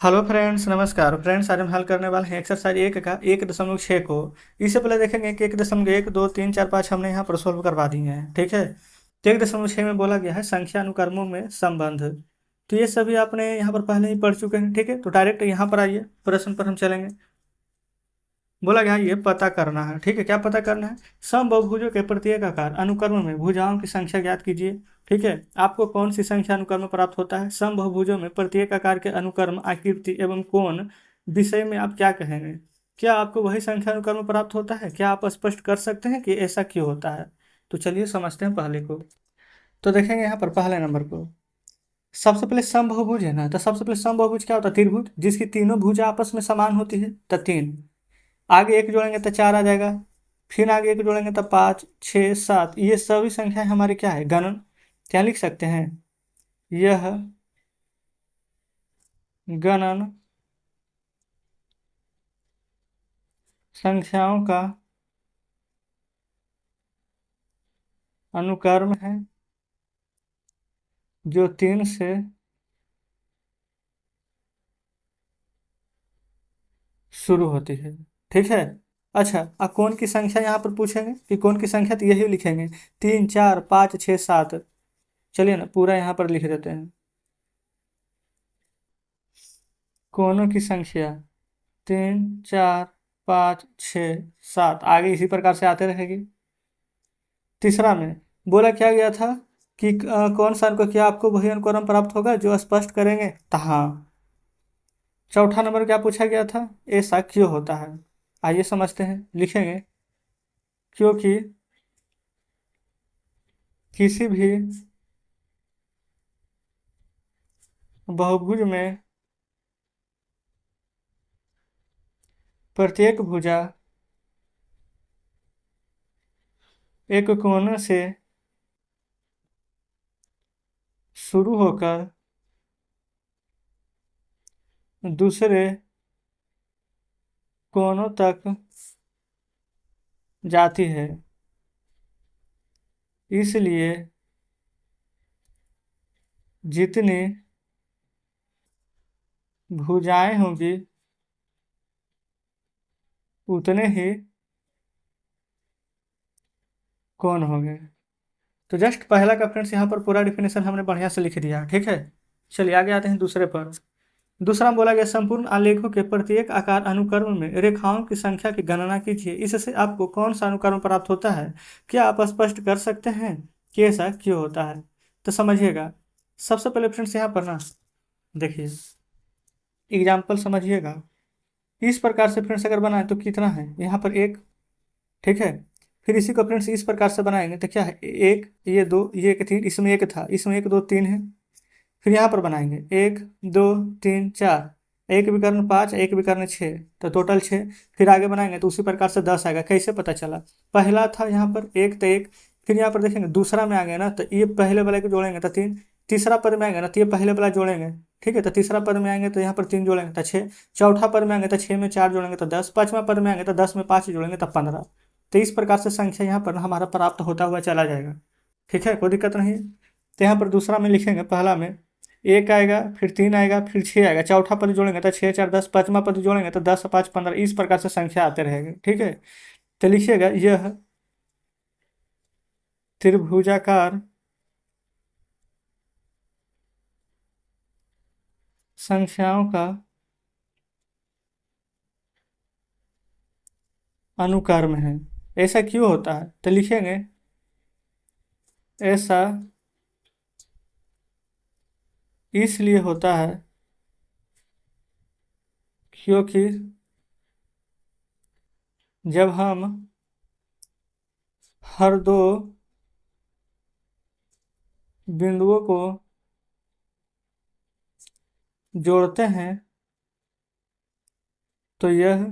Hello friends, नमस्कार friends. आज हम हल करने वाले हैं एक्सरसाइज 1 का 1.6 को। इससे पहले देखेंगे कि 1.1, 2, 3, 4, 5 हमने यहाँ पर सोल्व करवा दिए हैं। ठीक है, तो 1.6 में बोला गया है संख्या अनुक्रमों में संबंध। तो ये सभी आपने यहाँ पर पहले ही पढ़ चुके हैं। ठीक है, तो डायरेक्ट यहाँ पर आइए, प्रश्न पर हम चलेंगे। बोला गया है ये पता करना है। ठीक है, क्या पता करना है? समबाहुभुजों के प्रत्येक आकार अनुक्रम में भुजाओं की संख्या ज्ञात कीजिए। ठीक है, आपको कौन सी संख्या अनुक्रम प्राप्त होता है? समबाहुभुजों में प्रत्येक आकार के अनुक्रम, आकृति एवं कोण विषय में आप क्या कहेंगे? क्या आपको वही संख्या अनुक्रम प्राप्त होता है? क्या आप स्पष्ट कर सकते हैं कि ऐसा क्यों होता है? तो चलिए समझते हैं पहले को। तो देखेंगे यहाँ पर पहले नंबर को। सबसे पहले समबाहुभुज है ना, तो सबसे पहले समबाहुभुज क्या होता है? त्रिभुज जिसकी तीनों भुजा आपस में समान होती है, तो 3। आगे एक जोड़ेंगे तो 4 आ जाएगा। फिर आगे एक जोड़ेंगे तो 5, 6, 7। ये सभी संख्याएं हमारी क्या है? गणन। क्या लिख सकते हैं? यह गणन संख्याओं का अनुक्रम है जो 3 से शुरू होती है। ठीक है। अच्छा, अब कौन की संख्या यहाँ पर पूछेंगे कि कौन की संख्या, तो यही लिखेंगे 3, 4, 5, 6, 7। चलिए ना पूरा यहाँ पर लिख देते हैं। कोनों की संख्या 3, 4, 5, 6, 7 आगे इसी प्रकार से आते रहेगी। तीसरा में बोला क्या गया था कि कौन सा अंक, क्या आपको वही अनुक्रम प्राप्त होगा जो स्पष्ट करेंगे? तो हाँ। चौथा नंबर क्या पूछा गया था? ऐसा क्यों होता है? आइए समझते हैं, लिखेंगे। क्योंकि किसी भी बहुभुज में प्रत्येक भुजा एक कोण से शुरू होकर दूसरे कोनों तक जाती है। इसलिए जितनी भुजाएं होंगी उतने ही कोण होंगे। तो जस्ट पहला का फ्रेंड्स यहाँ पर पूरा डिफिनेशन हमने बढ़िया से लिख दिया। ठीक है, चलिए आगे आते हैं दूसरे पर। दूसरा में बोला गया संपूर्ण आलेखों के प्रत्येक आकार अनुक्रम में रेखाओं की संख्या की गणना कीजिए। इससे आपको कौन सा अनुक्रम प्राप्त होता है? क्या आप स्पष्ट कर सकते हैं कि ऐसा क्यों होता है? तो समझिएगा। सबसे पहले फ्रेंड्स यहाँ पर ना देखिए, एग्जाम्पल समझिएगा। इस प्रकार से फ्रेंड्स अगर बनाए तो कितना है यहाँ पर? 1। ठीक है, फिर इसी को फ्रेंड्स इस प्रकार से बनाएंगे तो क्या है? 1, ये 2, ये 1, 3, इसमें 1 था, इसमें 1, 2, 3 है। फिर यहाँ पर बनाएंगे 1, 2, 3, 4, एक विकर्ण 5, एक विकर्ण 6, तो टोटल 6। फिर आगे बनाएंगे तो उसी प्रकार से 10 आएगा। कैसे पता चला? पहला था यहाँ पर 1 तो 1। फिर यहाँ पर देखेंगे दूसरा में आ गया ना, तो ये पहले वाले को जोड़ेंगे तो 3। तीसरा पद में आएंगे ना, तो ये पहले वाला जोड़ेंगे। ठीक है, तो तीसरा पद में आएंगे तो यहाँ पर 3 जोड़ेंगे तो 6। चौथा पद में आएंगे तो 6 में 4 जोड़ेंगे तो 10। पांचवा पद में आएंगे तो 10 में 5 जोड़ेंगे तो 15। तो इस प्रकार से संख्या यहाँ पर हमारा प्राप्त होता हुआ चला जाएगा। ठीक है, कोई दिक्कत नहीं है। तो यहाँ पर दूसरा में लिखेंगे, पहला में 1 आएगा, फिर 3 आएगा, फिर 6 आएगा। चौथा पद जोड़ेंगे तो 6, 4, 10। पांचवा पद जोड़ेंगे तो 10, 5, 15। इस प्रकार से संख्या आते रहेंगे। ठीक है, तो लिखिएगा यह त्रिभुजाकार संख्याओं का अनुक्रम है। ऐसा क्यों होता है? तो लिखेंगे ऐसा इसलिए होता है क्योंकि जब हम हर दो बिंदुओं को जोड़ते हैं तो यह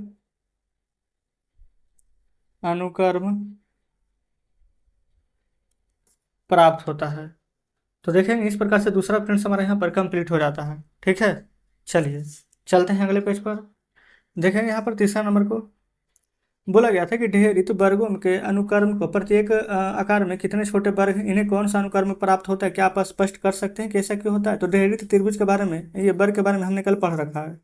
अनुक्रम प्राप्त होता है। तो देखेंगे इस प्रकार से दूसरा फ्रेंड्स हमारे यहाँ पर कंप्लीट हो जाता है। ठीक है, चलिए चलते हैं अगले पेज पर। देखेंगे यहाँ पर तीसरा नंबर को। बोला गया था कि ढेरित वर्गों के अनुक्रम को प्रत्येक आकार में कितने छोटे वर्ग हैं, इन्हें कौन सा अनुक्रम प्राप्त होता है, क्या आप स्पष्ट कर सकते हैं कि ऐसा क्यों होता है? तो ढेरित त्रिभुज के बारे में, ये वर्ग के बारे में हमने कल पढ़ रखा है।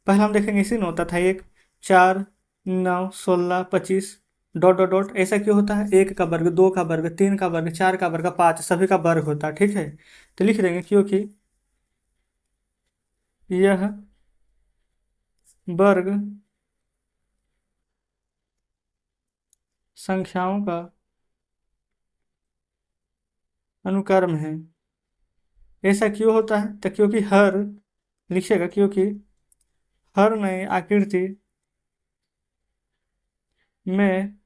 पहला हम देखेंगे इसी में होता था 1, 4, 9, 16, 25 डॉट डॉट डॉट। ऐसा क्यों होता है? 1 का वर्ग, 2 का वर्ग, 3 का वर्ग, 4 का वर्ग, 5 सभी का वर्ग होता है। ठीक है, तो लिख देंगे क्योंकि यह वर्ग संख्याओं का अनुक्रम है। ऐसा क्यों होता है? तो क्योंकि हर, लिखिएगा, क्योंकि हर नई आकृति में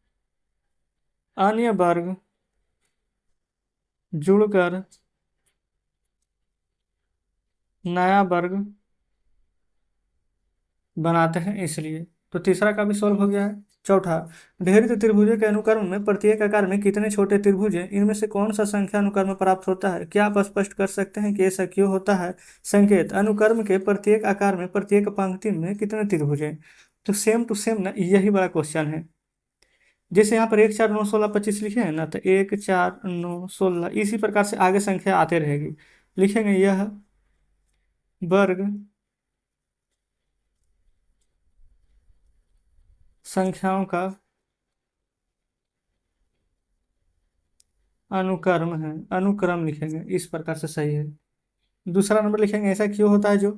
अन्य वर्ग जुड़कर नया वर्ग बनाते हैं, इसलिए। तो तीसरा का भी सॉल्व हो गया है। चौथा, ढेरित त्रिभुजों के अनुक्रम में प्रत्येक आकार में कितने छोटे त्रिभुज हैं, इनमें से कौन सा संख्या अनुक्रम प्राप्त होता है? क्या आप स्पष्ट कर सकते हैं कि ऐसा क्यों होता है? संकेत, अनुक्रम के प्रत्येक आकार में प्रत्येक पंक्ति में कितने त्रिभुज हैं? तो सेम टू सेम ना, यही बड़ा क्वेश्चन है। जैसे यहाँ पर 1, 4, 9, 16, 25 लिखे हैं ना, तो 1, 4, 9, 16 इसी प्रकार से आगे संख्या आते रहेगी। लिखेंगे यह वर्ग संख्याओं का अनुक्रम है, अनुक्रम लिखेंगे इस प्रकार से, सही है। दूसरा नंबर लिखेंगे ऐसा क्यों होता है, जो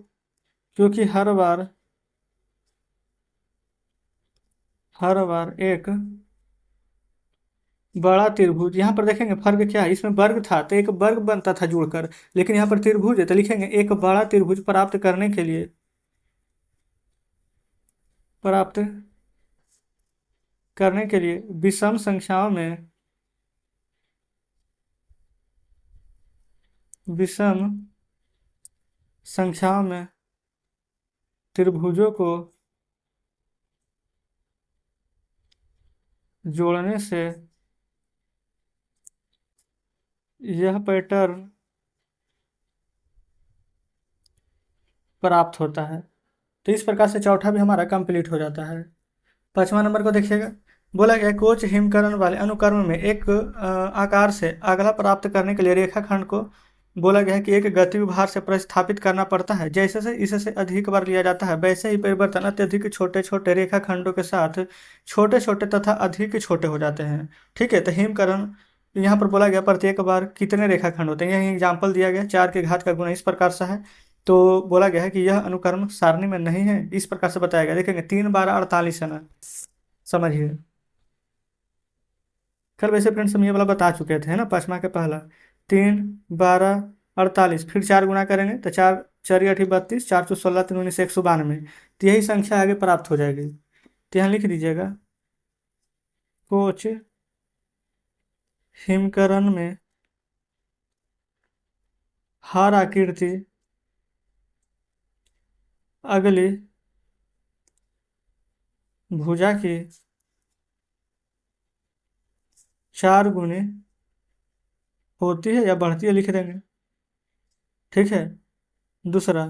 क्योंकि हर बार एक बड़ा त्रिभुज, यहाँ पर देखेंगे फर्क क्या है, इसमें वर्ग था तो एक वर्ग बनता था जुड़कर, लेकिन यहाँ पर त्रिभुज है तो लिखेंगे एक बड़ा त्रिभुज प्राप्त करने के लिए विषम संख्याओं में त्रिभुजों को जोड़ने से यह पैटर्न प्राप्त होता है। तो इस प्रकार से चौथा भी हमारा कंप्लीट हो जाता है। पांचवा नंबर को देखिएगा। बोला गया कोच हिमकरण वाले अनुक्रम में एक आकार से अगला प्राप्त करने के लिए रेखाखंड को बोला गया है कि एक गतिज भार से प्रतिस्थापित करना पड़ता है। जैसे से इससे अधिक बार लिया जाता है, वैसे ही परिवर्तन अत्यधिक छोटे छोटे रेखाखंडों के साथ छोटे छोटे तथा अधिक छोटे हो जाते हैं। ठीक है, तो हिमकरण यहाँ पर बोला गया प्रत्येक बार कितने रेखाखंड होते हैं, यही एग्जाम्पल दिया गया 4 के घात का गुणा इस प्रकार से है। तो बोला गया है कि यह अनुक्रम सारणी में नहीं है, इस प्रकार से बताया गया। देखेंगे 3, 12, 48 है ना, समझिए। कल वैसे फ्रेंड्स हम ये वाला बता चुके थे, है ना, पांचवा के पहला 3, 12, 48, फिर 4 गुना करेंगे तो 4, 4 8 32, 4 चौ 16, 3 19 192। तो यही संख्या आगे प्राप्त हो जाएगी। तो यहाँ लिख दीजिएगा कोच हिमकरण में हर आकृति अगली भुजा की 4 गुने होती है या बढ़ती है, लिख देंगे। ठीक है। दूसरा,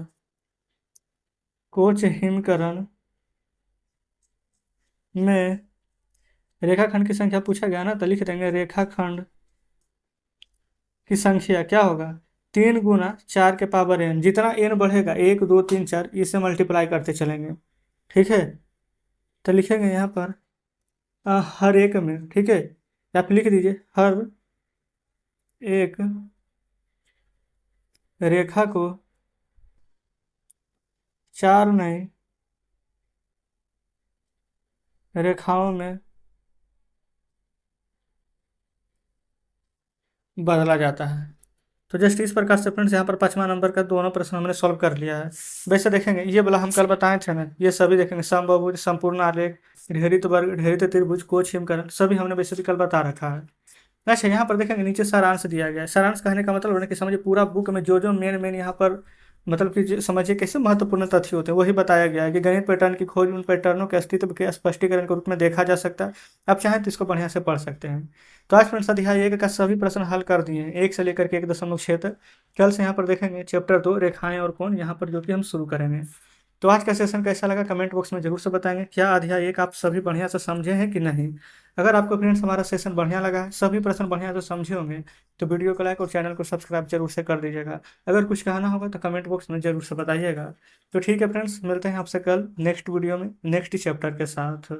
कोच हिमकरण में रेखाखंड की संख्या पूछा गया ना, तो लिख देंगे रेखाखंड की संख्या क्या होगा, 3 गुना 4 के पावर n। जितना n बढ़ेगा 1, 2, 3, 4 इससे मल्टीप्लाई करते चलेंगे। ठीक है, तो लिखेंगे यहाँ पर हर एक में। ठीक है, या फिर लिख दीजिए हर एक रेखा को 4 नई रेखाओं में बदला जाता है। तो जस्ट इस प्रकार से फ्रेंड्स यहाँ पर पांचवा नंबर का दोनों प्रश्न हमने सॉल्व कर लिया है। वैसे देखेंगे ये वाला हम कल बताए थे ना, ये सभी देखेंगे समबाहुभुज, संपूर्ण आलेख, ढेरित वर्ग, ढेरित त्रिभुज, कोच हिमकरण, सभी हमने वैसे भी कल बता रखा है। अच्छा, यहाँ पर देखेंगे नीचे सारांश दिया गया है। सारांश कहने का मतलब है कि समझिए पूरा बुक में जो जो मेन मेन यहाँ पर मतलब कि समझिए कैसे महत्वपूर्ण तथ्य होते हैं वही बताया गया है कि गणित पैटर्न की खोज उन पैटर्नों के अस्तित्व के स्पष्टीकरण के रूप में देखा जा सकता है। आप चाहें तो इसको बढ़िया से पढ़ सकते हैं। तो आज फ्रेंड्स अध्याय 1 का सभी प्रश्न हल कर दिए हैं, 1 से लेकर के 1.6 तक। कल से यहाँ पर देखेंगे चैप्टर 2 रेखाएं और कोण, यहाँ पर जो कि हम शुरू करेंगे। तो आज का सेशन कैसा लगा कमेंट बॉक्स में जरूर से बताएंगे। क्या अध्याय 1 आप सभी बढ़िया से समझे हैं कि नहीं। अगर आपको फ्रेंड्स हमारा सेशन बढ़िया लगा है, सभी प्रश्न बढ़िया से समझे होंगे, तो वीडियो को लाइक और चैनल को सब्सक्राइब जरूर से कर दीजिएगा। अगर कुछ कहना होगा तो कमेंट बॉक्स में जरूर से बताइएगा। तो ठीक है फ्रेंड्स, मिलते हैं आपसे कल नेक्स्ट वीडियो में नेक्स्ट चैप्टर के साथ।